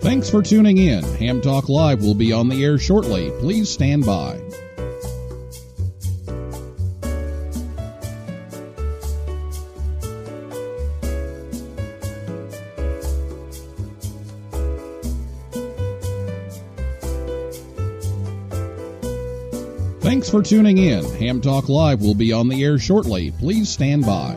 Thanks for tuning in. Ham Talk Live will be on the air shortly. Please stand by. Thanks for tuning in. Ham Talk Live will be on the air shortly. Please stand by.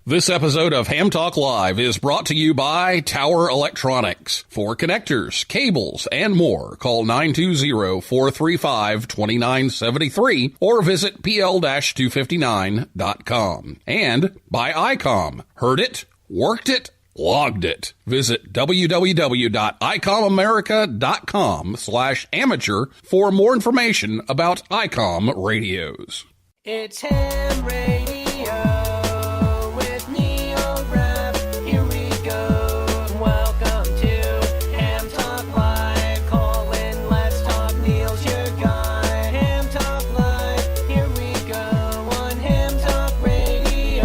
This episode of Ham Talk Live is brought to you by Tower Electronics. For connectors, cables, and more, call 920-435-2973 or visit pl-259.com. And by ICOM. Heard it? Worked it? Logged it. Visit www.icomamerica.com/amateur for more information about ICOM radios. It's Ham Radio with Neil Rapp. Here we go. Welcome to Ham Talk Live. Call in, let's talk. Neil's your guy. Ham Talk Live. Here we go on Ham Talk Radio.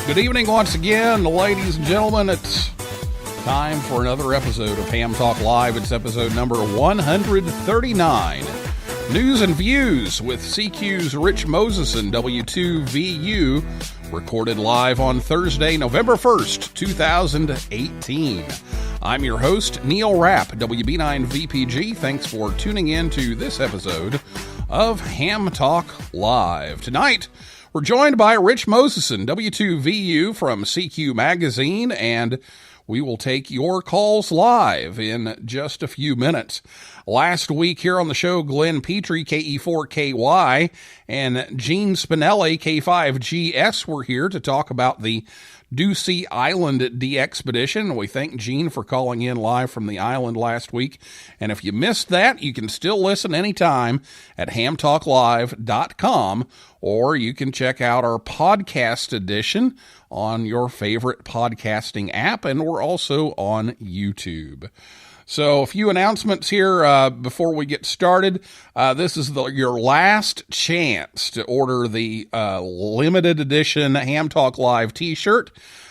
Good evening once again, ladies and gentlemen. It's time for another episode of Ham Talk Live. It's episode number 139. News and Views with CQ's Rich Moseson, W2VU, recorded live on Thursday, November 1st, 2018. I'm your host, Neil Rapp, WB9VPG. Thanks for tuning in to this episode of Ham Talk Live. Tonight, we're joined by Rich Moseson, W2VU from CQ Magazine, and we will take your calls live in just a few minutes. Last week here on the show, Glenn Petrie, KE4KY, and Gene Spinelli, K5GS, were here to talk about the Ducey Island de-expedition. We thank Gene for calling in live from the island last week. And if you missed that, you can still listen anytime at hamtalklive.com, or you can check out our podcast edition on your favorite podcasting app, and we're also on YouTube. So a few announcements here before we get started. This is your last chance to order the limited edition Ham Talk Live t-shirt.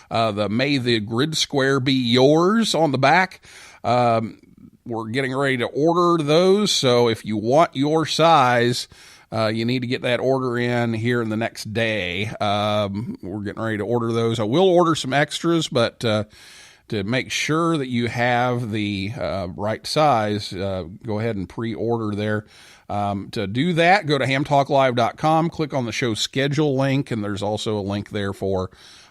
The May the Grid Square Be Yours on the back. We're getting ready to order those, so if you want your size, you need to get that order in here in the next day. We're getting ready to order those. I will order some extras, but to make sure that you have the right size, go ahead and pre-order there. To do that, go to hamtalklive.com, click on the show schedule link, and there's also a link there for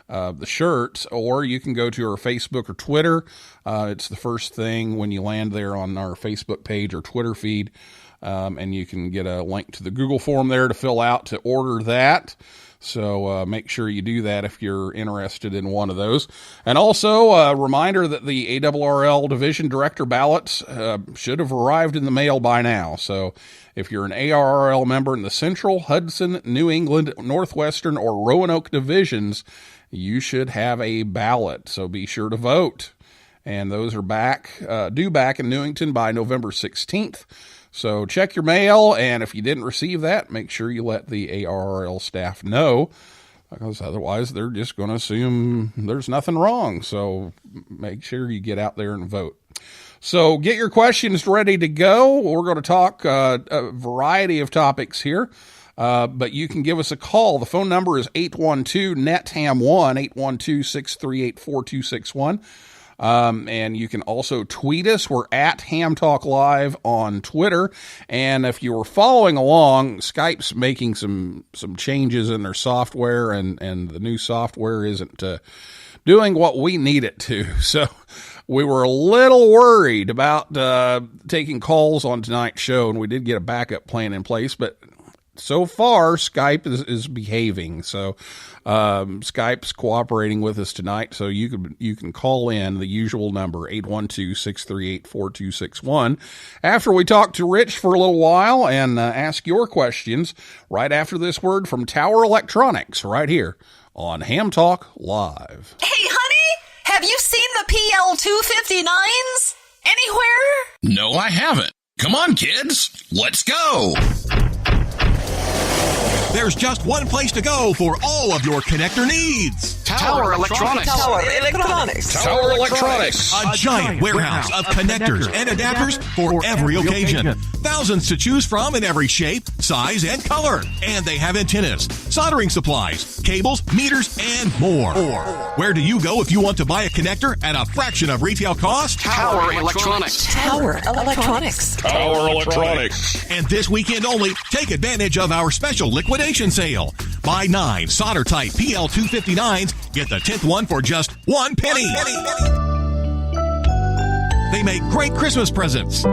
the shirts, or you can go to our Facebook or Twitter. It's the first thing when you land there on our Facebook page or Twitter feed, and you can get a link to the Google form there to fill out to order that. So make sure you do that if you're interested in one of those. And also a reminder that the ARRL Division Director ballots should have arrived in the mail by now. So if you're an ARRL member in the Central, Hudson, New England, Northwestern, or Roanoke divisions, you should have a ballot. So be sure to vote. And those are due back in Newington by November 16th. So check your mail, and if you didn't receive that, make sure you let the ARRL staff know, because otherwise they're just going to assume there's nothing wrong. So make sure you get out there and vote. So get your questions ready to go. We're going to talk a variety of topics here, but you can give us a call. The phone number is 812-NET-HAM1, 812-638-4261. And you can also tweet us. We're at Ham Talk Live on Twitter. And if you were following along, Skype's making some changes in their software, and the new software isn't doing what we need it to. So we were a little worried about taking calls on tonight's show, and we did get a backup plan in place, but so far Skype is behaving. So Skype's cooperating with us tonight, so you can call in the usual number, 812-638-4261, after we talk to Rich for a little while and ask your questions right after this word from Tower Electronics right here on Ham Talk Live. Hey, honey, have you seen the PL259s? Anywhere? No, I haven't. Come on, kids. Let's go. There's just one place to go for all of your connector needs. Tower Electronics. Tower Electronics. Tower Electronics. A giant warehouse of connectors and adapters for every occasion. Thousands to choose from in every shape, size, and color. And they have antennas, soldering supplies, cables, meters, and more. Where do you go if you want to buy a connector at a fraction of retail cost? Tower Electronics. Tower Electronics. Tower Electronics. And this weekend only, take advantage of our special liquidation sale. Buy 9 solder-type PL259s, get the 10th one for just 1 penny. They make great Christmas presents.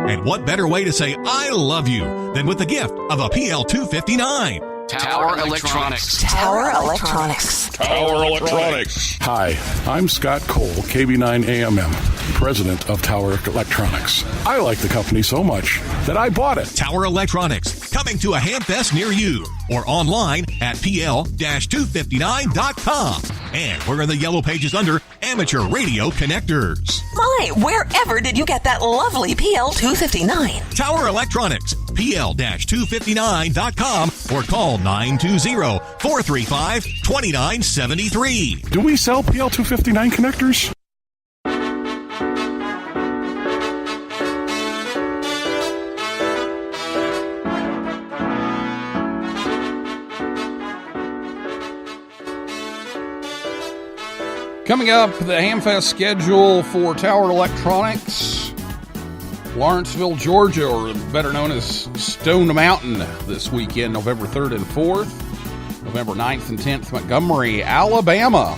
And what better way to say I love you than with the gift of a PL259? Tower Electronics. Tower Electronics. Tower Electronics. Hi, I'm Scott Cole, KB9AMM, president of Tower Electronics. I like the company so much that I bought it. Tower Electronics, coming to a Hamfest near you, or online at pl-259.com. And we're in the yellow pages under Amateur Radio Connectors. My, wherever did you get that lovely PL259? Tower Electronics, pl-259.com, or call 920-435-2973. Do we sell PL259 connectors? Coming up, the Hamfest schedule for Tower Electronics. Lawrenceville, Georgia, or better known as Stone Mountain, this weekend, November 3rd and 4th. November 9th and 10th, Montgomery, Alabama.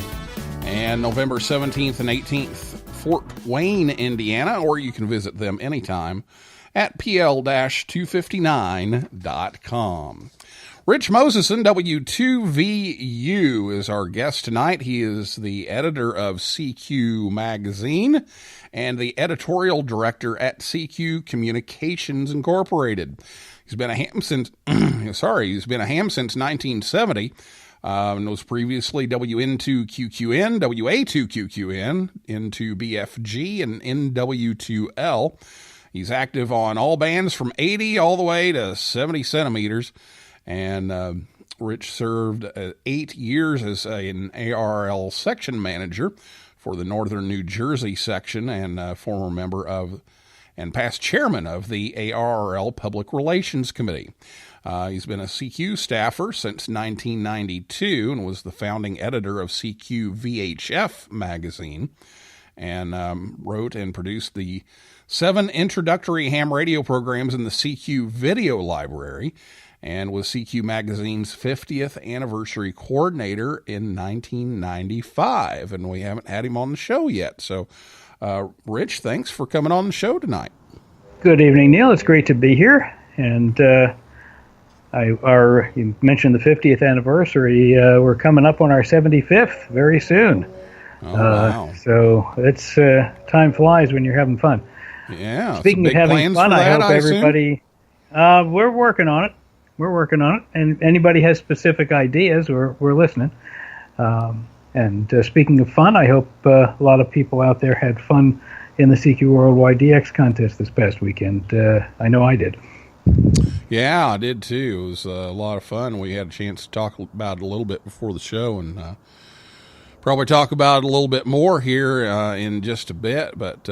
And November 17th and 18th, Fort Wayne, Indiana. Or you can visit them anytime at pl-259.com. Rich Moseson, W2VU, is our guest tonight. He is the editor of CQ Magazine and the editorial director at CQ Communications Incorporated. He's been a ham since he's been a ham since 1970. And was previously WN2QQN, WA2QQN, into BFG, and NW2L. He's active on all bands from 80 all the way to 70 centimeters. And Rich served 8 years as an ARL section manager for the Northern New Jersey section, and former member of and past chairman of the ARL Public Relations Committee. He's been a CQ staffer since 1992 and was the founding editor of CQ VHF magazine, and wrote and produced the 7 introductory ham radio programs in the CQ video library, and was CQ Magazine's 50th anniversary coordinator in 1995. And we haven't had him on the show yet. So, Rich, thanks for coming on the show tonight. Good evening, Neil. It's great to be here. And you mentioned the 50th anniversary. We're coming up on our 75th very soon. Oh, wow. So it's time flies when you're having fun. Yeah. Speaking of having fun, I hope everybody... we're working on it. And anybody has specific ideas, we're listening. And speaking of fun, I hope a lot of people out there had fun in the CQ Worldwide DX contest this past weekend. I know I did. Yeah, I did too. It was a lot of fun. We had a chance to talk about it a little bit before the show, and probably talk about it a little bit more here in just a bit, but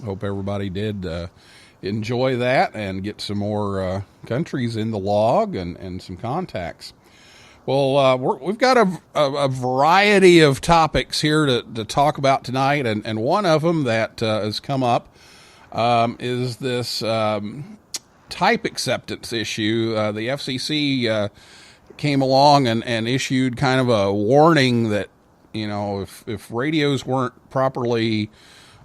hope everybody did enjoy that and get some more countries in the log and some contacts. Well, we've got a variety of topics here to talk about tonight, and one of them that has come up is this type acceptance issue. The FCC came along and issued kind of a warning that, you know, if radios weren't properly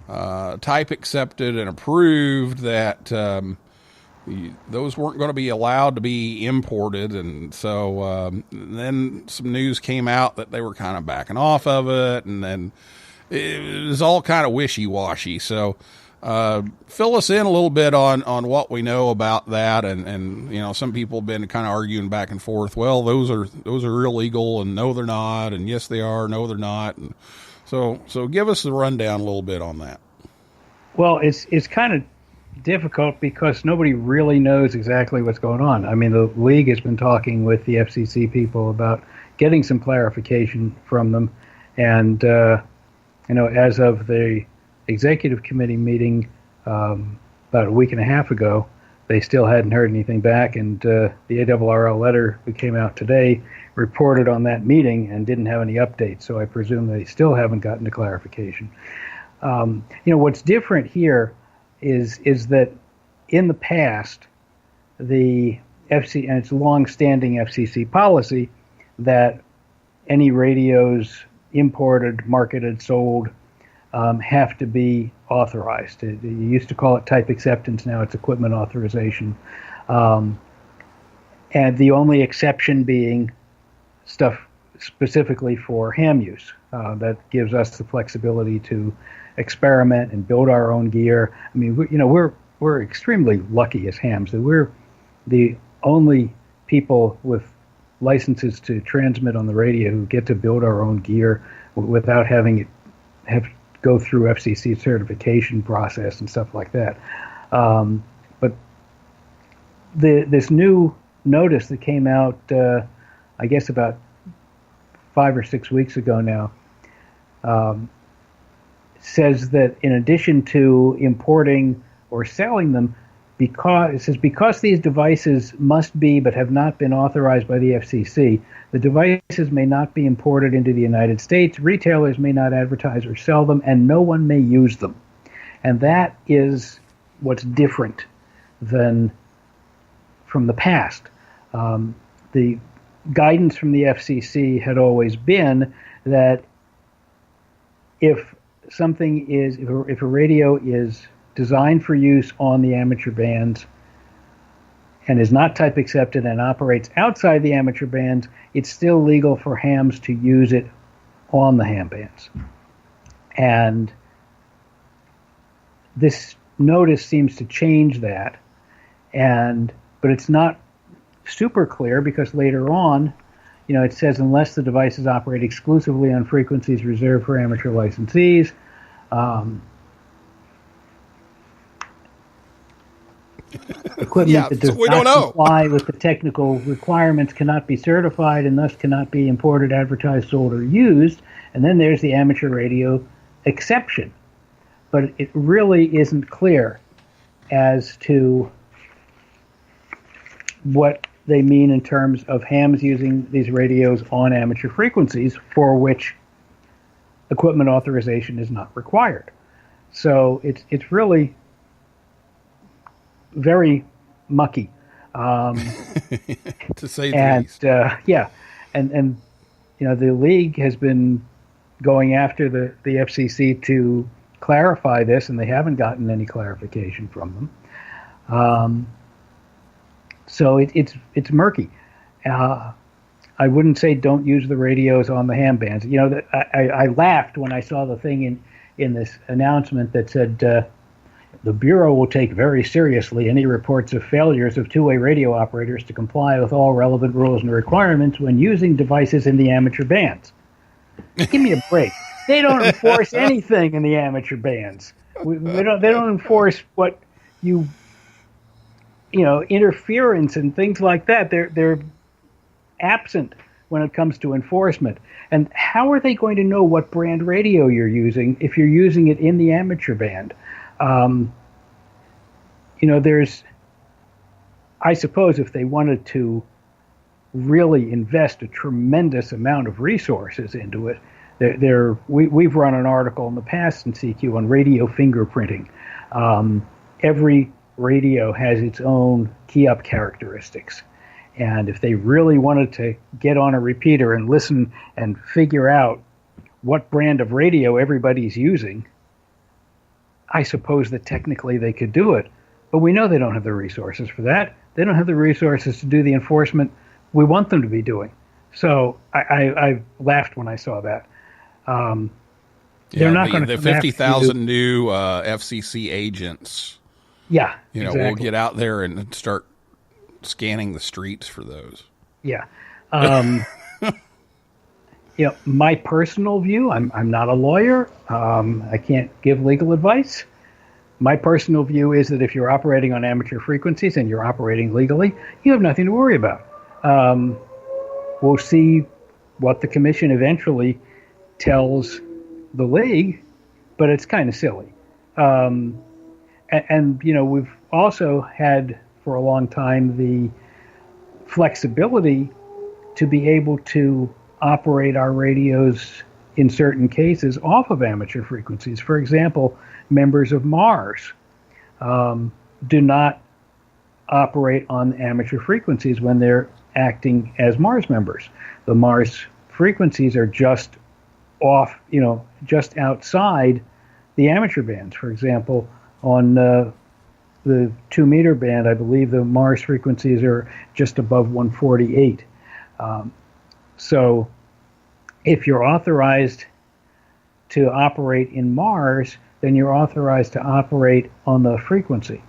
type accepted and approved, that those weren't going to be allowed to be imported. And so then some news came out that they were kind of backing off of it, and then it was all kind of wishy-washy. So fill us in a little bit on what we know about that, and you know, some people have been kind of arguing back and forth. Well, those are illegal, and no, they're not, and yes, they are, no, they're not. And So give us the rundown a little bit on that. Well, it's kind of difficult because nobody really knows exactly what's going on. I mean, the league has been talking with the FCC people about getting some clarification from them, and as of the executive committee meeting about a week and a half ago, they still hadn't heard anything back, and the ARRL letter that came out today reported on that meeting and didn't have any updates, so I presume they still haven't gotten a clarification. What's different here is that in the past, the FCC, and it's long-standing FCC policy, that any radios imported, marketed, sold have to be authorized. You used to call it type acceptance, now it's equipment authorization. And the only exception being stuff specifically for ham use. That gives us the flexibility to experiment and build our own gear. I mean, we're extremely lucky as hams that we're the only people with licenses to transmit on the radio who get to build our own gear without having it have go through FCC certification process and stuff like that. But this new notice that came out, I guess about 5 or 6 weeks ago now, says that in addition to importing or selling them, because these devices must be but have not been authorized by the FCC, the devices may not be imported into the United States, retailers may not advertise or sell them, and no one may use them. And that is what's different than from the past. The guidance from the FCC had always been that if a radio is designed for use on the amateur bands and is not type accepted and operates outside the amateur bands, it's still legal for hams to use it on the ham bands. And this notice seems to change that, but it's not super clear because later on, it says unless the devices operate exclusively on frequencies reserved for amateur licensees, equipment that does not comply with the technical requirements cannot be certified and thus cannot be imported, advertised, sold, or used. And then there's the amateur radio exception. But it really isn't clear as to what they mean in terms of hams using these radios on amateur frequencies for which equipment authorization is not required. So it's really very mucky, to say the least. And the league has been going after the FCC to clarify this, and they haven't gotten any clarification from them. So it's murky. I wouldn't say don't use the radios on the ham bands. I laughed when I saw the thing in this announcement that said the Bureau will take very seriously any reports of failures of two-way radio operators to comply with all relevant rules and requirements when using devices in the amateur bands. Give me a break. They don't enforce anything in the amateur bands. They don't enforce what interference and things like that. They're absent when it comes to enforcement. And how are they going to know what brand radio you're using if you're using it in the amateur band? I suppose if they wanted to really invest a tremendous amount of resources into it, we've run an article in the past in CQ on radio fingerprinting. Every radio has its own key-up characteristics. And if they really wanted to get on a repeater and listen and figure out what brand of radio everybody's using, I suppose that technically they could do it. But we know they don't have the resources for that. They don't have the resources to do the enforcement we want them to be doing. So I laughed when I saw that. They're not going to. The 50,000 new FCC agents. Yeah, exactly. We'll get out there and start scanning the streets for those. Yeah. My personal view, I'm not a lawyer. I can't give legal advice. My personal view is that if you're operating on amateur frequencies and you're operating legally, you have nothing to worry about. We'll see what the commission eventually tells the league, but it's kind of silly. And we've also had for a long time the flexibility to be able to operate our radios in certain cases off of amateur frequencies. For example, members of Mars do not operate on amateur frequencies when they're acting as Mars members. The Mars frequencies are just off, just outside the amateur bands. For example, on the 2-meter band, I believe the Mars frequencies are just above 148. So if you're authorized to operate in Mars, then you're authorized to operate on the frequency.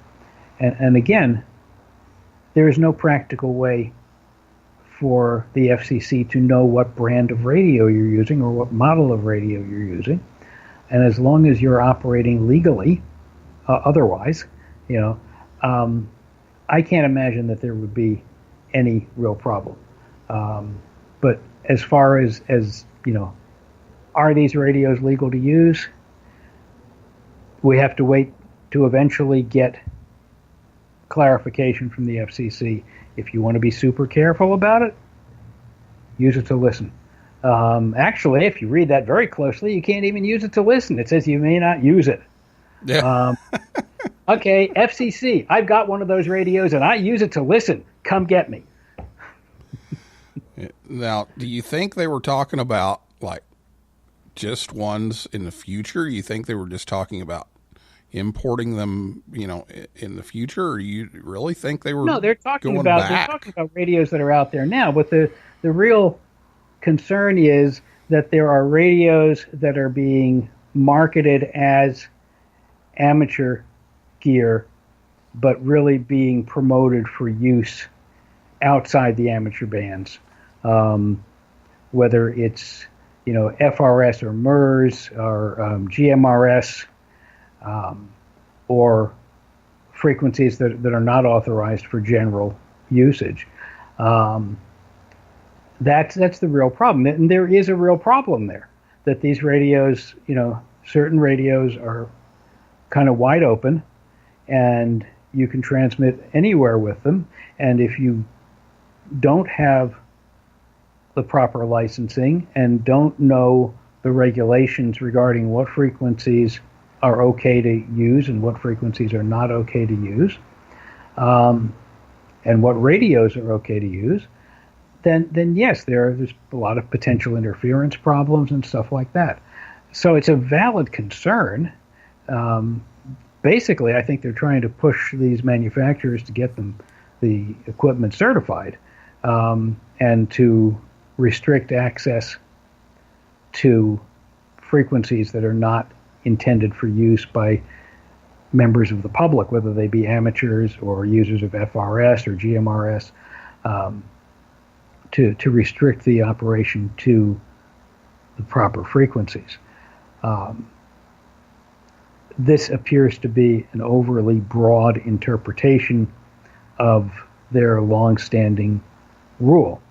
And again, there is no practical way for the FCC to know what brand of radio you're using or what model of radio you're using. And as long as you're operating legally, otherwise, I can't imagine that there would be any real problem. But as far as are these radios legal to use? We have to wait to eventually get clarification from the FCC. If you want to be super careful about it, use it to listen. Actually, if you read that very closely, you can't even use it to listen. It says you may not use it. Yeah. Okay, FCC, I've got one of those radios and I use it to listen. Come get me. Now, do you think they were talking about just ones in the future? You think they were just talking about importing them, in the future, or you really think they were? No, they're talking about radios that are out there now. But the real concern is that there are radios that are being marketed as amateur gear, but really being promoted for use outside the amateur bands. Whether it's FRS or MERS or GMRS, or frequencies that are not authorized for general usage. That's the real problem. And there is a real problem there, that these radios, certain radios are kind of wide open and you can transmit anywhere with them. And if you don't have the proper licensing and don't know the regulations regarding what frequencies are okay to use and what frequencies are not okay to use, and what radios are okay to use, then yes, there's a lot of potential interference problems and stuff like that. So it's a valid concern. Basically, I think they're trying to push these manufacturers to get the equipment certified, and to restrict access to frequencies that are not intended for use by members of the public, whether they be amateurs or users of FRS or GMRS, to restrict the operation to the proper frequencies. This appears to be an overly broad interpretation of their long-standing rule.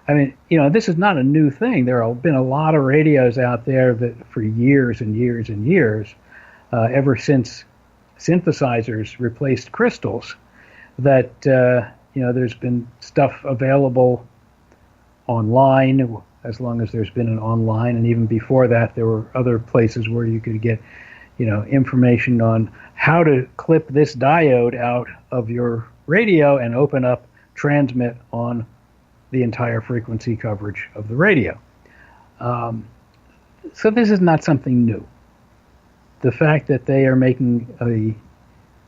I mean, this is not a new thing. There have been a lot of radios out there that for years and years and years, ever since synthesizers replaced crystals, that, there's been stuff available online, as long as there's been an online. And even before that, there were other places where you could get, information on how to clip this diode out of your radio and open up transmit on the entire frequency coverage of the radio. So this is not something new. The fact that they are making a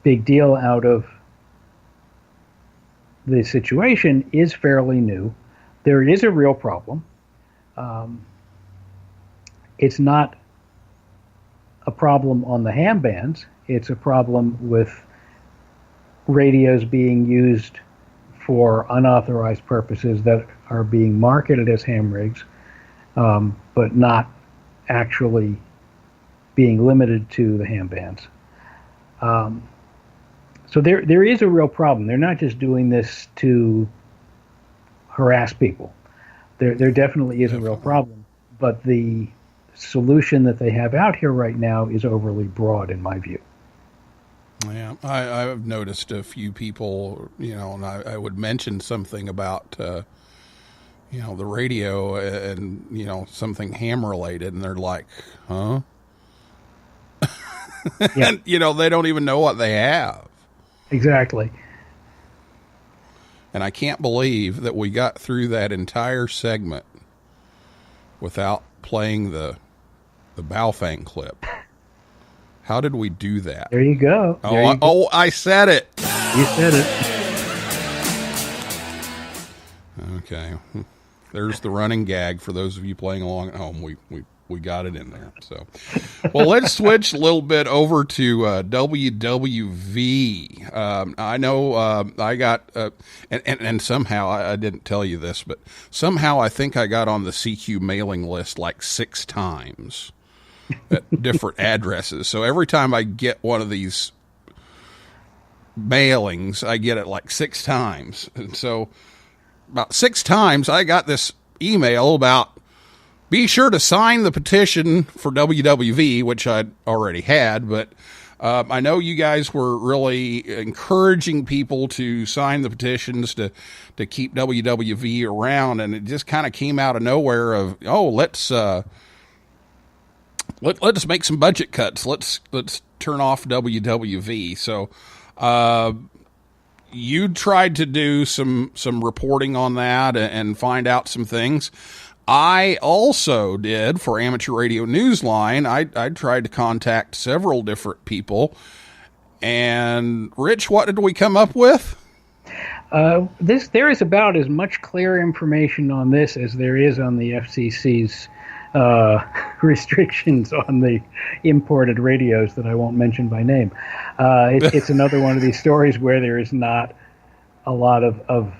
big deal out of the situation is fairly new. There is a real problem. It's not a problem on the ham bands. It's a problem with radios being used for unauthorized purposes that are being marketed as ham rigs but not actually being limited to the ham bands. So there is a real problem. They're not just doing this to harass people. There definitely is a real problem, but the solution that they have out here right now is overly broad, in my view. Yeah, I've noticed a few people, and I would mention something about, the radio and, something ham related, and they're like, huh? Yeah. And, they don't even know what they have. Exactly. And I can't believe that we got through that entire segment without playing the Baofeng clip. How did we do that? There you go. I said it. You said it. Okay. There's the running gag for those of you playing along at home. We got it in there. So, well, let's switch a little bit over to WWV. I know I got, and somehow I didn't tell you this, but somehow I think I got on the CQ mailing list like 6 times at different addresses. So every time I get one of these mailings, I get it like 6 times. And so about 6 times I got this email about, be sure to sign the petition for WWV, which I'd already had, but I know you guys were really encouraging people to sign the petitions to keep WWV around, and it just kind of came out of nowhere of, let's make some budget cuts. Let's turn off WWV. So you tried to do some reporting on that and find out some things. I also did for Amateur Radio Newsline. I tried to contact several different people. And Rich, what did we come up with? There is about as much clear information on this as there is on the FCC's restrictions on the imported radios that I won't mention by name. It's another one of these stories where there is not a lot of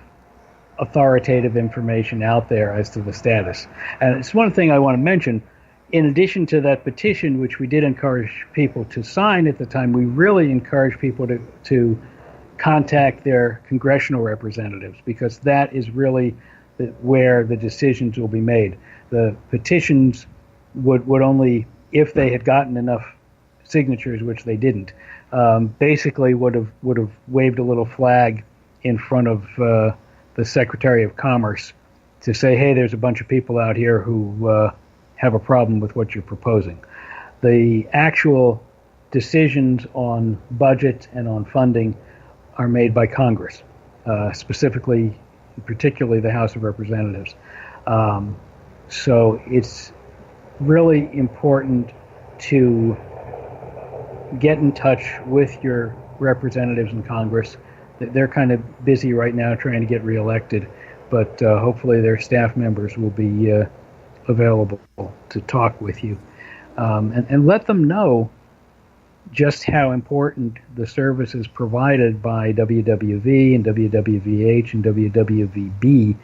authoritative information out there as to the status. And it's one thing I want to mention. In addition to that petition, which we did encourage people to sign at the time, we really encouraged people to contact their congressional representatives, because that is really where the decisions will be made. The petitions would only, if they had gotten enough signatures, which they didn't, basically would have waved a little flag in front of the Secretary of Commerce to say, hey, there's a bunch of people out here who have a problem with what you're proposing. The actual decisions on budget and on funding are made by Congress, particularly the House of Representatives. So it's really important to get in touch with your representatives in Congress. They're kind of busy right now trying to get reelected, but hopefully their staff members will be available to talk with you, and let them know just how important the services provided by WWV and WWVH and WWVB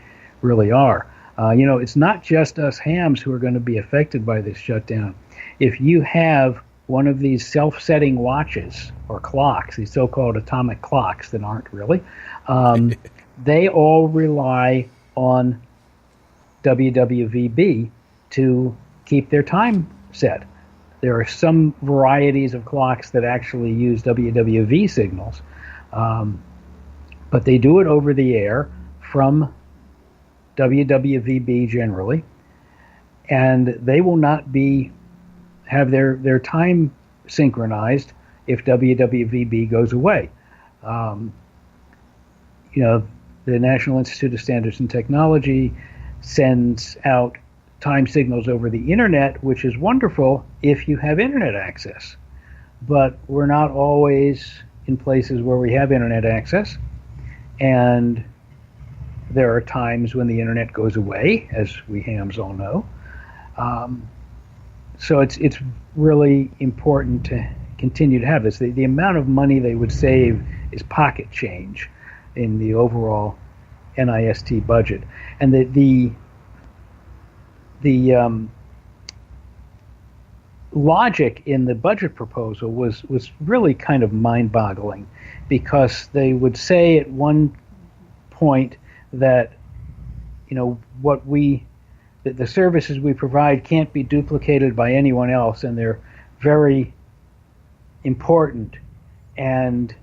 really are. It's not just us hams who are going to be affected by this shutdown. If you have one of these self-setting watches or clocks, these so-called atomic clocks that aren't really, they all rely on WWVB to keep their time set. There are some varieties of clocks that actually use WWV signals, but they do it over the air from WWVB generally, and they will not have their time synchronized if WWVB goes away. The National Institute of Standards and Technology sends out time signals over the internet, which is wonderful if you have internet access. But we're not always in places where we have internet access, and there are times when the internet goes away, as we hams all know. So it's really important to continue to have this. The amount of money they would save is pocket change in the overall NIST budget. And the the logic in the budget proposal was really kind of mind-boggling, because they would say at one point that, you know, that the services we provide can't be duplicated by anyone else, and they're very important. And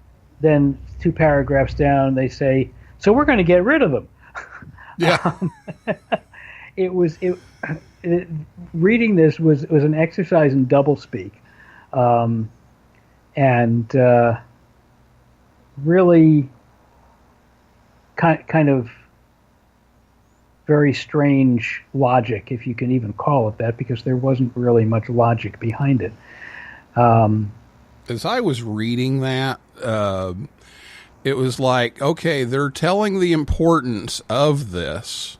then 2 paragraphs down, they say, so we're going to get rid of them. Yeah. Reading this was an exercise in doublespeak, and really kind of very strange logic, if you can even call it that, because there wasn't really much logic behind it. As I was reading that, it was like, okay, they're telling the importance of this,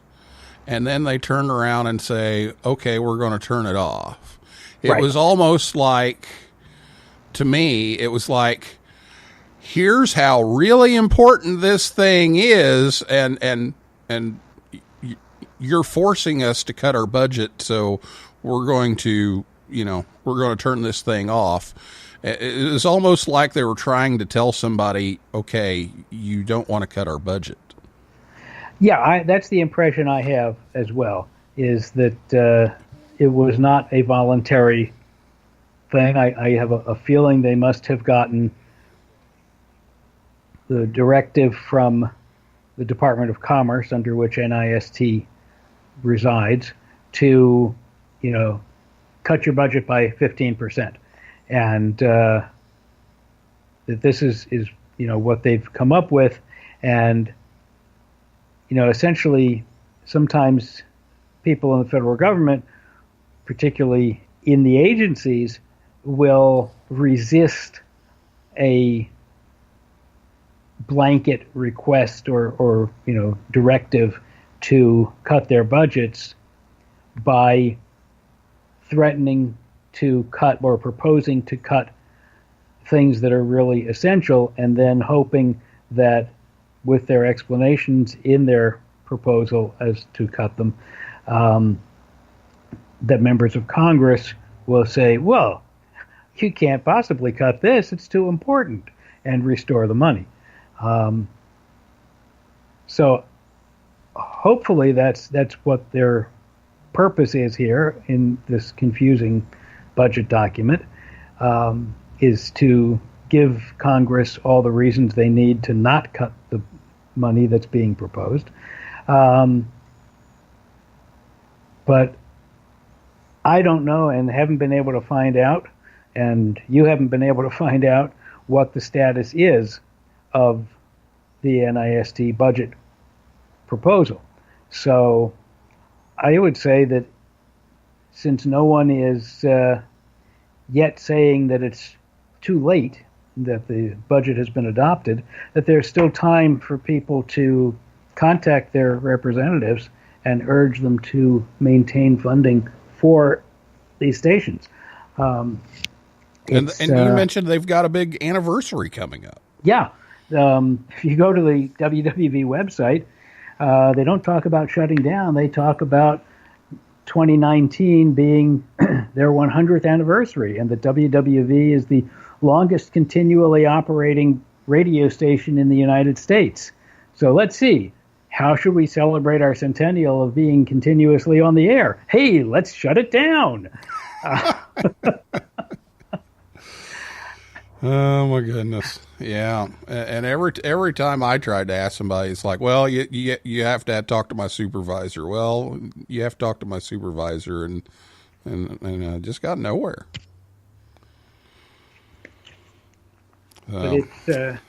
and then they turn around and say, okay, we're going to turn it off. It Right. was almost like, to me, it was like, here's how really important this thing is, and you're forcing us to cut our budget, so we're going to turn this thing off. It was almost like they were trying to tell somebody, okay, you don't want to cut our budget. Yeah, that's the impression I have as well, is that it was not a voluntary thing. I have a feeling they must have gotten the directive from the Department of Commerce, under which NIST resides, to, you know, cut your budget by 15%. And that this is you know, what they've come up with. And, you know, essentially, sometimes people in the federal government, particularly in the agencies, will resist a blanket request or you know, directive to cut their budgets by threatening to cut or proposing to cut things that are really essential, and then hoping that with their explanations in their proposal as to cut them, that members of Congress will say, well, you can't possibly cut this, it's too important, and restore the money. So hopefully that's what their purpose is here in this confusing budget document, is to give Congress all the reasons they need to not cut the money that's being proposed. But I don't know, and haven't been able to find out, and you haven't been able to find out what the status is of the NIST budget proposal. So I would say that since no one is yet saying that it's too late, that the budget has been adopted, that there's still time for people to contact their representatives and urge them to maintain funding for these stations. And you mentioned they've got a big anniversary coming up. Yeah. If you go to the WWV website, they don't talk about shutting down. They talk about 2019 being their 100th anniversary, and the WWV is the longest continually operating radio station in the United States. So let's see. How should we celebrate our centennial of being continuously on the air? Hey, let's shut it down. Oh my goodness. Yeah. And every time I tried to ask somebody, it's like, well, you have to talk to my supervisor. Well, you have to talk to my supervisor, and just got nowhere. But it's,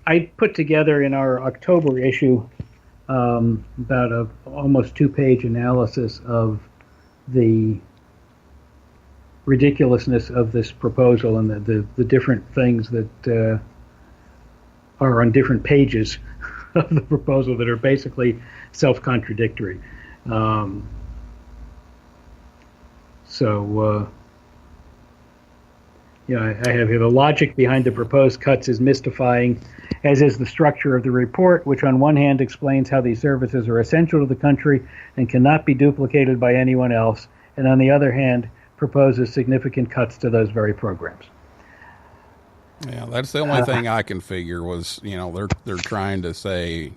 I put together in our October issue about a almost 2-page analysis of the ridiculousness of this proposal and the different things that are on different pages of the proposal that are basically self-contradictory. I have here the logic behind the proposed cuts is mystifying, as is the structure of the report, which on one hand explains how these services are essential to the country and cannot be duplicated by anyone else, and on the other hand proposes significant cuts to those very programs. Yeah, that's the only thing I can figure was, they're trying to say,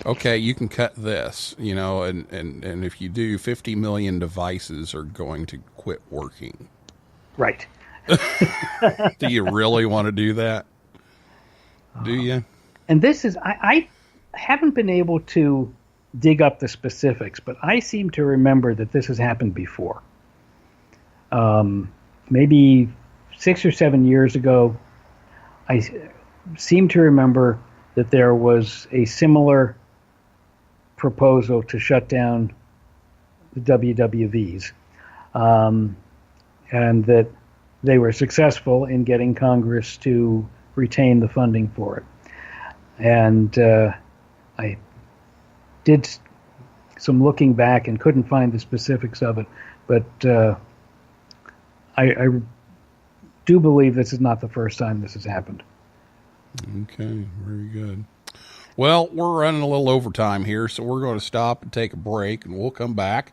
okay, you can cut this, and if you do, 50 million devices are going to quit working. Right. Do you really want to do that? Do you? And this is, I haven't been able to dig up the specifics, but I seem to remember that this has happened before. Maybe 6 or 7 years ago, I seem to remember that there was a similar proposal to shut down the WWVs, and that they were successful in getting Congress to retain the funding for it. And I did some looking back and couldn't find the specifics of it, but I do believe this is not the first time this has happened. Okay, very good. Well, we're running a little overtime here, so we're going to stop and take a break, and we'll come back.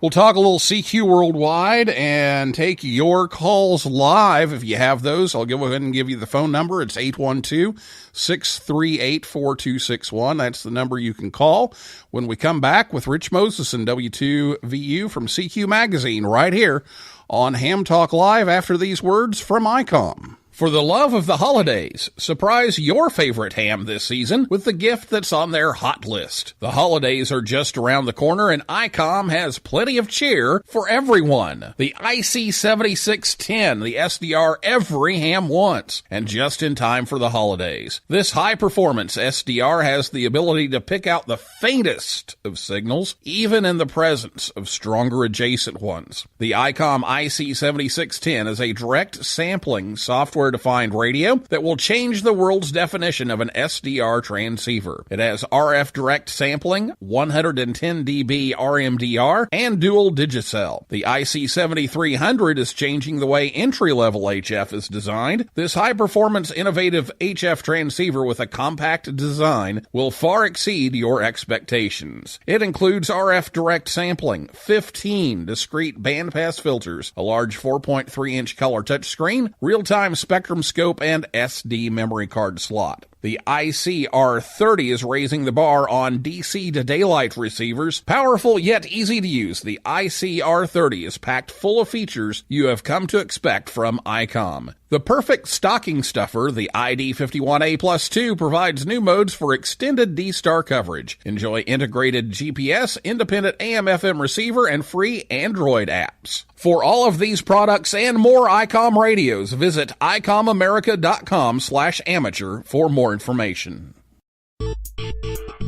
We'll talk a little CQ Worldwide and take your calls live if you have those. I'll go ahead and give you the phone number. It's 812-638-4261. That's the number you can call when we come back with Rich Moseson, W2VU from CQ Magazine, right here on Ham Talk Live after these words from ICOM. For the love of the holidays, surprise your favorite ham this season with the gift that's on their hot list. The holidays are just around the corner, and ICOM has plenty of cheer for everyone. The IC7610, the SDR every ham wants, and just in time for the holidays. This high-performance SDR has the ability to pick out the faintest of signals, even in the presence of stronger adjacent ones. The ICOM IC7610 is a direct sampling software-defined radio that will change the world's definition of an SDR transceiver. It has RF direct sampling, 110 dB RMDR, and dual digicell. The IC7300 is changing the way entry-level HF is designed. This high-performance, innovative HF transceiver with a compact design will far exceed your expectations. It includes RF direct sampling, 15 discrete bandpass filters, a large 4.3-inch color touchscreen, real-time spectrum scope, and SD memory card slot. The ICR30 is raising the bar on DC to daylight receivers. Powerful yet easy to use, the ICR30 is packed full of features you have come to expect from ICOM. The perfect stocking stuffer, the ID51A Plus 2, provides new modes for extended D-Star coverage. Enjoy integrated GPS, independent AM/FM receiver, and free Android apps. For all of these products and more ICOM radios, visit icomamerica.com/amateur for more information.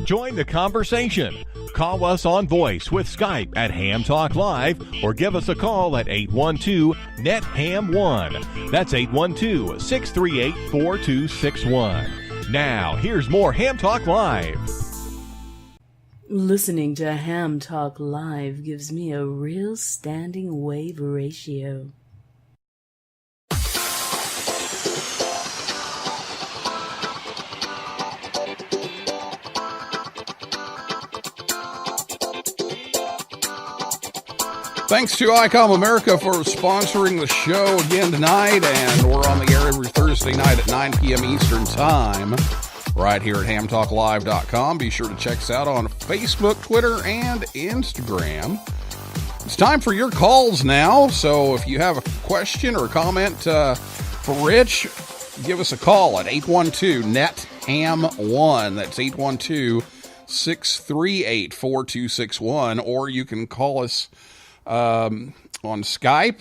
Join the conversation. Call us on voice with Skype at Ham Talk Live or give us a call at 812-NET-HAM1. That's 812-638-4261. Now, here's more Ham Talk Live. Listening to Ham Talk Live gives me a real standing wave ratio. Thanks to ICOM America for sponsoring the show again tonight, and we're on the air every Thursday night at 9 p.m. Eastern Time, right here at hamtalklive.com. Be sure to check us out on Facebook, Twitter, and Instagram. It's time for your calls now, so if you have a question or a comment for Rich, give us a call at 812-NET-HAM1. That's 812-638-4261, or you can call us on Skype,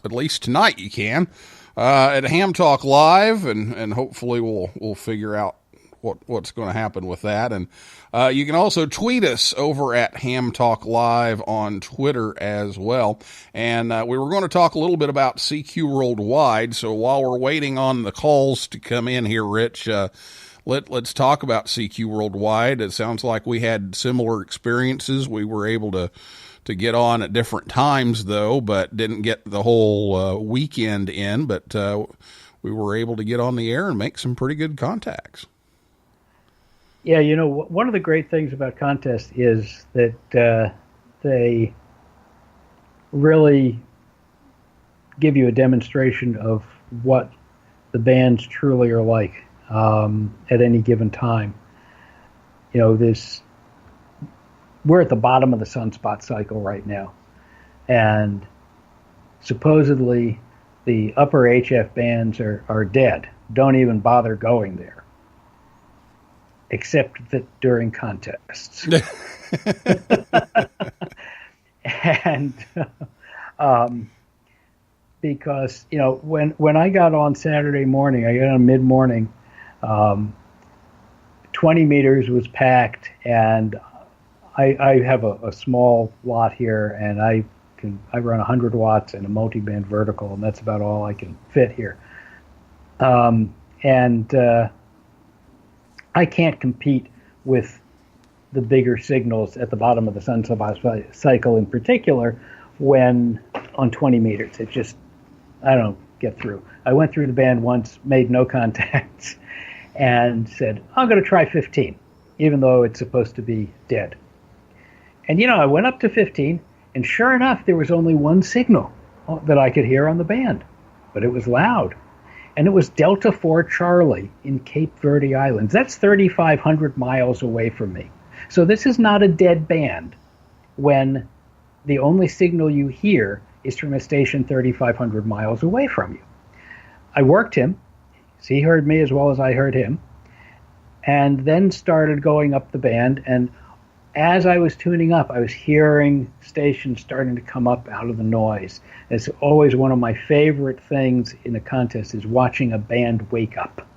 at least tonight you can, at Ham Talk Live, and hopefully we'll figure out what's going to happen with that. And you can also tweet us over at Ham Talk Live on Twitter as well. And we were going to talk a little bit about CQ Worldwide, so while we're waiting on the calls to come in here, Rich, let's talk about CQ Worldwide. It sounds like we had similar experiences. We were able to get on at different times, though, but didn't get the whole weekend in. But we were able to get on the air and make some pretty good contacts. Yeah, one of the great things about contests is that they really give you a demonstration of what the bands truly are like at any given time. We're at the bottom of the sunspot cycle right now, and supposedly the upper HF bands are dead. Don't even bother going there, except that during contests. And because when I got on Saturday morning, I got on mid-morning, 20 meters was packed, and I have a small lot here, and I run 100 watts and a multi-band vertical, and that's about all I can fit here. And I can't compete with the bigger signals at the bottom of the sunspot cycle in particular when on 20 meters. I don't get through. I went through the band once, made no contacts, and said, I'm going to try 15, even though it's supposed to be dead. And, I went up to 15, and sure enough, there was only one signal that I could hear on the band, but it was loud. And it was Delta 4 Charlie in Cape Verde Islands. That's 3,500 miles away from me. So this is not a dead band when the only signal you hear is from a station 3,500 miles away from you. I worked him. So he heard me as well as I heard him. And then started going up the band. And as I was tuning up, I was hearing stations starting to come up out of the noise. It's always one of my favorite things in a contest is watching a band wake up.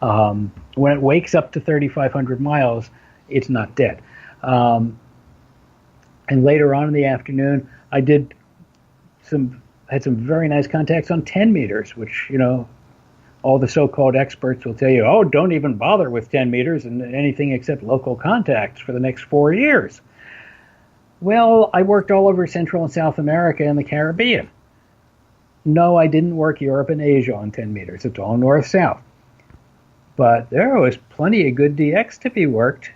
When it wakes up to 3,500 miles, it's not dead. And later on in the afternoon, I had some very nice contacts on 10 meters, which, all the so-called experts will tell you, oh, don't even bother with 10 meters and anything except local contacts for the next 4 years. Well, I worked all over Central and South America and the Caribbean. No, I didn't work Europe and Asia on 10 meters. It's all north-south. But there was plenty of good DX to be worked.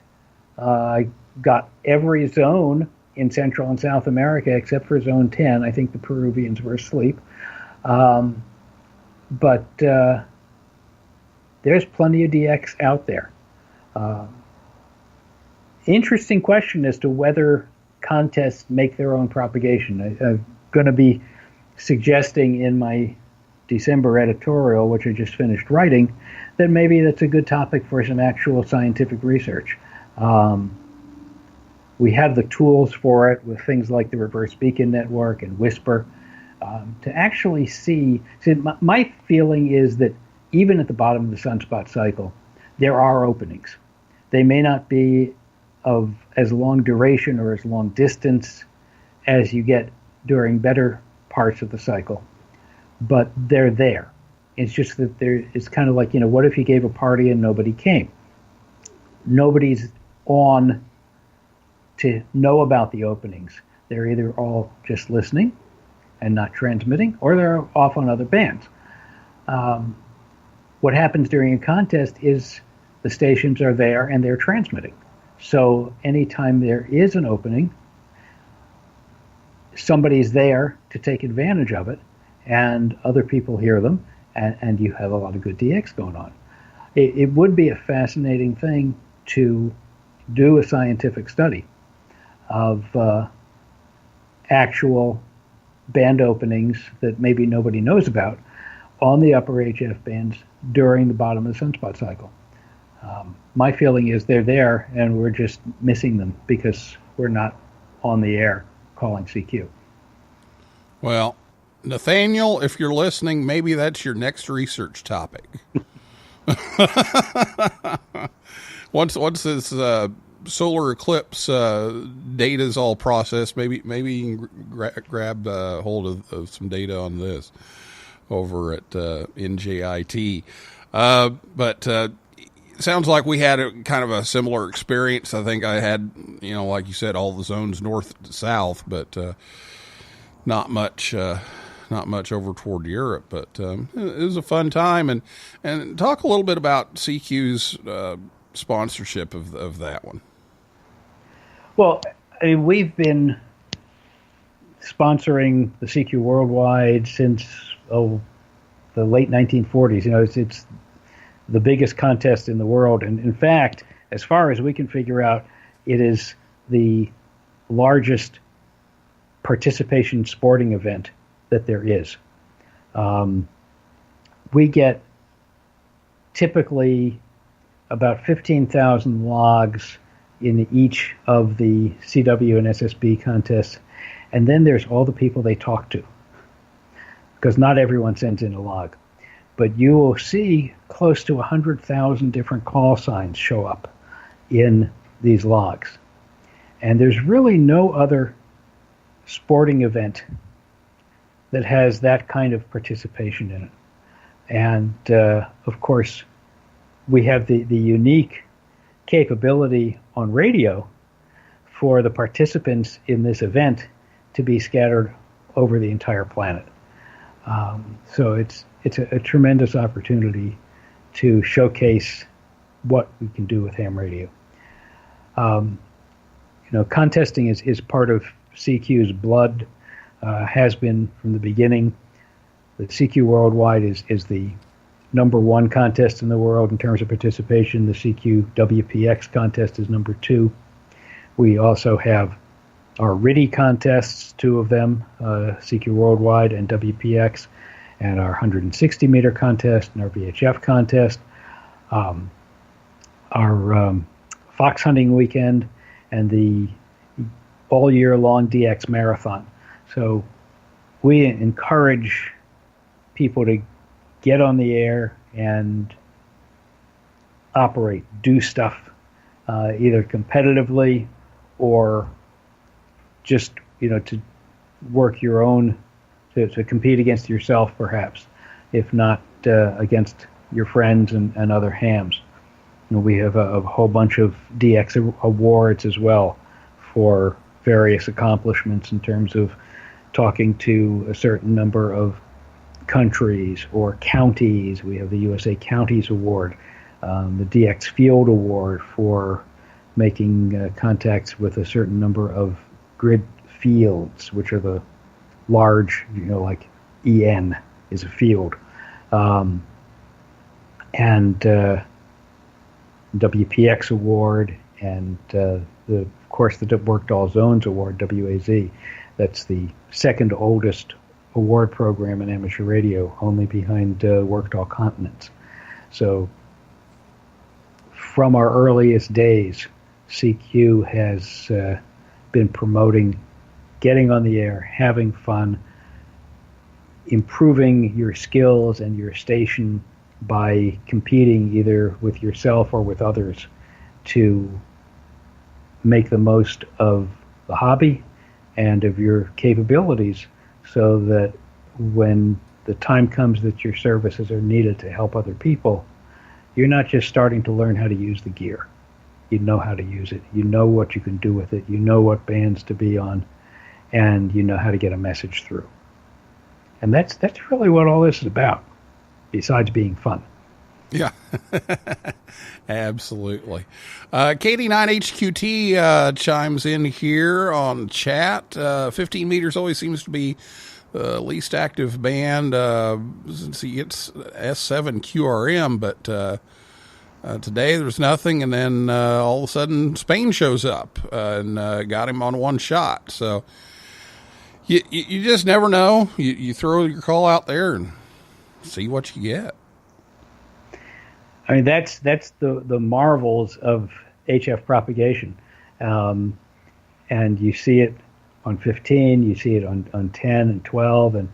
I got every zone in Central and South America except for Zone 10. I think the Peruvians were asleep. But there's plenty of DX out there. Interesting question as to whether contests make their own propagation. I'm going to be suggesting in my December editorial, which I just finished writing, that maybe that's a good topic for some actual scientific research. We have the tools for it with things like the Reverse Beacon Network and Whisper to actually see. My feeling is that even at the bottom of the sunspot cycle, there are openings. They may not be of as long duration or as long distance as you get during better parts of the cycle, but they're there. It's just that it's kind of like, what if you gave a party and nobody came? Nobody's on to know about the openings. They're either all just listening and not transmitting, or they're off on other bands. What happens during a contest is the stations are there and they're transmitting. So anytime there is an opening, somebody's there to take advantage of it, and other people hear them, and you have a lot of good DX going on. It would be a fascinating thing to do a scientific study of actual band openings that maybe nobody knows about on the upper HF bands during the bottom of the sunspot cycle. My feeling is they're there and we're just missing them because we're not on the air calling CQ. Well, Nathaniel, if you're listening, maybe that's your next research topic. Once this solar eclipse data is all processed, maybe you can grab hold of some data on this over at NJIT. But sounds like we had a kind of a similar experience. I think I had, like you said, all the zones north to south, but not much not much over toward Europe, but it was a fun time. And talk a little bit about CQ's sponsorship of that one. Well, I mean, we've been sponsoring the CQ Worldwide since the late 1940s. You know, it's the biggest contest in the world, and in fact, as far as we can figure out, it is the largest participation sporting event that there is. We get typically about 15,000 logs in each of the CW and SSB contests, and then there's all the people they talk to, because not everyone sends in a log. But you will see close to 100,000 different call signs show up in these logs. And there's really no other sporting event that has that kind of participation in it. And, of course, we have the unique capability on radio for the participants in this event to be scattered over the entire planet. So it's a tremendous opportunity to showcase what we can do with ham radio. Contesting is part of CQ's blood, has been from the beginning. The CQ Worldwide is the number one contest in the world in terms of participation. The CQ WPX contest is number 2. We also have our RIDI contests, 2 of them, CQ Worldwide and WPX, and our 160-meter contest and our VHF contest, our fox hunting weekend, and the all-year-long DX marathon. So we encourage people to get on the air and operate, do stuff, either competitively or just, to work your own, to compete against yourself, perhaps, if not against your friends and other hams. We have a whole bunch of DX awards as well for various accomplishments in terms of talking to a certain number of countries or counties. We have the USA Counties Award, the DX Field Award for making contacts with a certain number of grid fields, which are the large, like EN is a field. And WPX Award, and of course the Worked All Zones Award, WAZ. That's the second oldest award program in amateur radio, only behind Worked All Continents. So from our earliest days, CQ has been promoting getting on the air, having fun, improving your skills and your station by competing either with yourself or with others to make the most of the hobby and of your capabilities, so that when the time comes that your services are needed to help other people, you're not just starting to learn how to use the gear. You know how to use it. You know what you can do with it. You know what bands to be on, and you know how to get a message through. And that's really what all this is about, besides being fun. Yeah, absolutely. KD9HQT chimes in here on chat. 15 meters always seems to be the least active band. See, it's S7 QRM, but today there's nothing, and then all of a sudden Spain shows up and got him on one shot. So you just never know. You throw your call out there and see what you get. I mean, that's the marvels of HF propagation. And you see it on 15, you see it on 10 and 12, and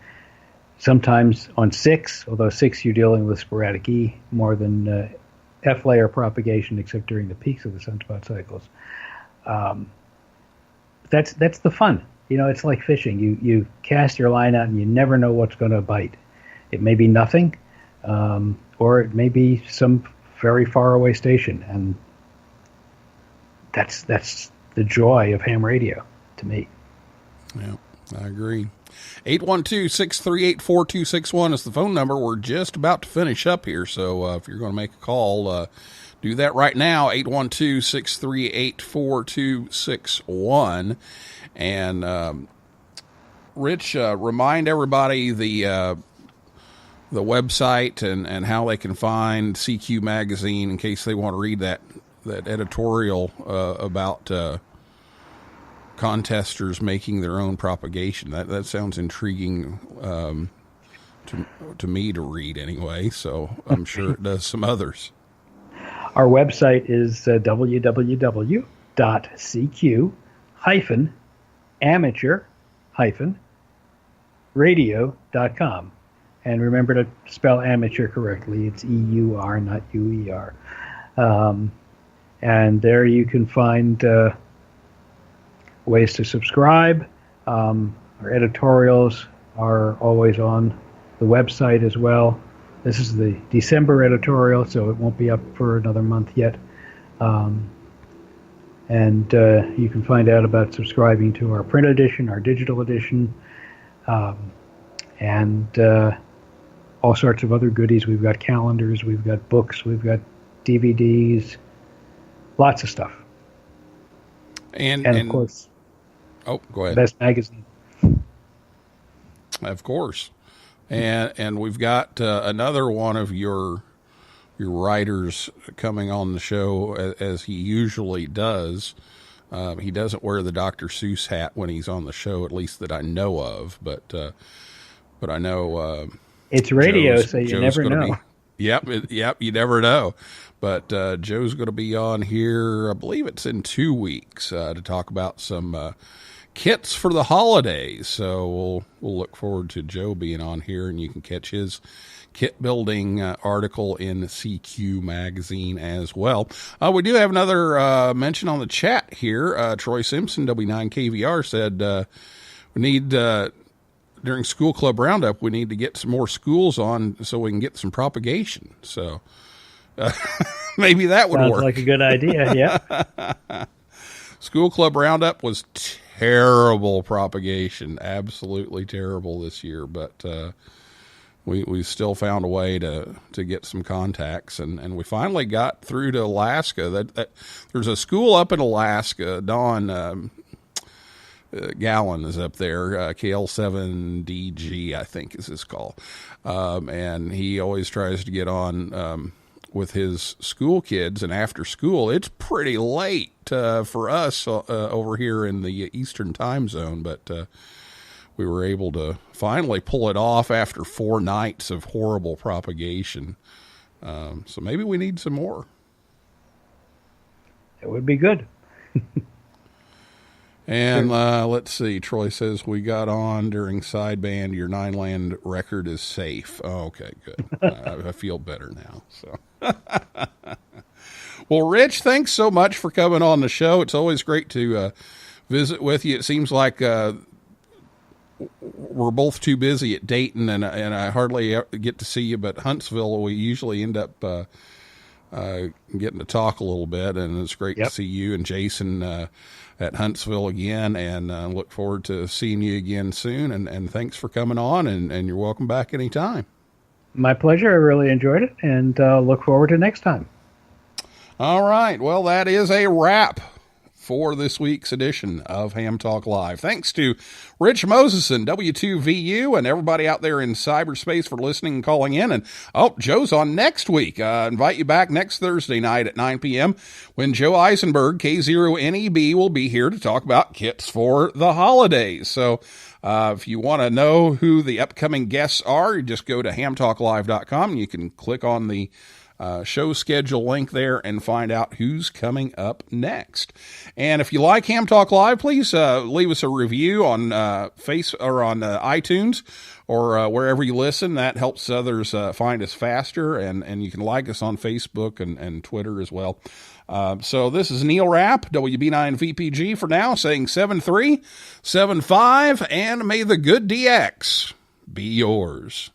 sometimes on 6, although 6 you're dealing with sporadic E more than F-layer propagation, except during the peaks of the sunspot cycles. That's the fun. It's like fishing. You cast your line out and you never know what's going to bite. It may be nothing, or it may be some very far away station, and that's the joy of ham radio to me. Yeah, I agree. 812-638-4261 is the phone number. We're just about to finish up here, so if you're going to make a call, do that right now, 812-638-4261. And Rich, remind everybody the website and how they can find CQ Magazine in case they want to read that editorial about contesters making their own propagation. That sounds intriguing to me to read anyway, so I'm sure it does some others. Our website is www.cq-amateur-radio.com. And remember to spell amateur correctly. It's E-U-R, not U-E-R. And there you can find ways to subscribe. Our editorials are always on the website as well. This is the December editorial, so it won't be up for another month yet. And you can find out about subscribing to our print edition, our digital edition, and all sorts of other goodies. We've got calendars, we've got books, we've got DVDs, lots of stuff. And of course, go ahead. Best magazine. Of course. And we've got another one of your writers coming on the show as he usually does. He doesn't wear the Dr. Seuss hat when he's on the show, at least that I know of. But I know it's radio, so you never know. Yep, you never know. But Joe's going to be on here, I believe it's in 2 weeks, to talk about some kits for the holidays. So we'll look forward to Joe being on here, and you can catch his kit building article in CQ Magazine as well. We do have another mention on the chat here. Troy Simpson, W9KVR, said we need, during School Club Roundup, we need to get some more schools on so we can get some propagation. So maybe that would work. Sounds like a good idea, yeah. School Club Roundup was terrible propagation, absolutely terrible this year, but we still found a way to get some contacts, and we finally got through to Alaska. That there's a school up in Alaska. Don Gallen is up there, KL7DG, I think is his call, and he always tries to get on with his school kids, and after school, it's pretty late for us over here in the Eastern time zone, but we were able to finally pull it off after 4 nights of horrible propagation. So maybe we need some more. It would be good. And let's see, Troy says we got on during sideband. Your 9-land record is safe. Oh, okay, good. I feel better now. So, well, Rich, thanks so much for coming on the show. It's always great to visit with you. It seems like we're both too busy at Dayton, and I hardly get to see you. But Huntsville, we usually end up getting to talk a little bit, and it's great to see you and Jason at Huntsville again, and look forward to seeing you again soon, and thanks for coming on, and you're welcome back anytime. My pleasure. I really enjoyed it, and look forward to next time. All right. Well, that is a wrap for this week's edition of Ham Talk Live. Thanks to Rich Moseson, W2VU, and everybody out there in cyberspace for listening and calling in. And, Joe's on next week. Invite you back next Thursday night at 9 p.m. when Joe Eisenberg, K0NEB, will be here to talk about kits for the holidays. So if you want to know who the upcoming guests are, you just go to hamtalklive.com, and you can click on the show schedule link there and find out who's coming up next. And if you like Ham Talk Live, please leave us a review on iTunes or wherever you listen. That helps others find us faster, and you can like us on Facebook and Twitter as well. So this is Neil Rapp, WB9VPG for now, saying 7375, and may the good DX be yours.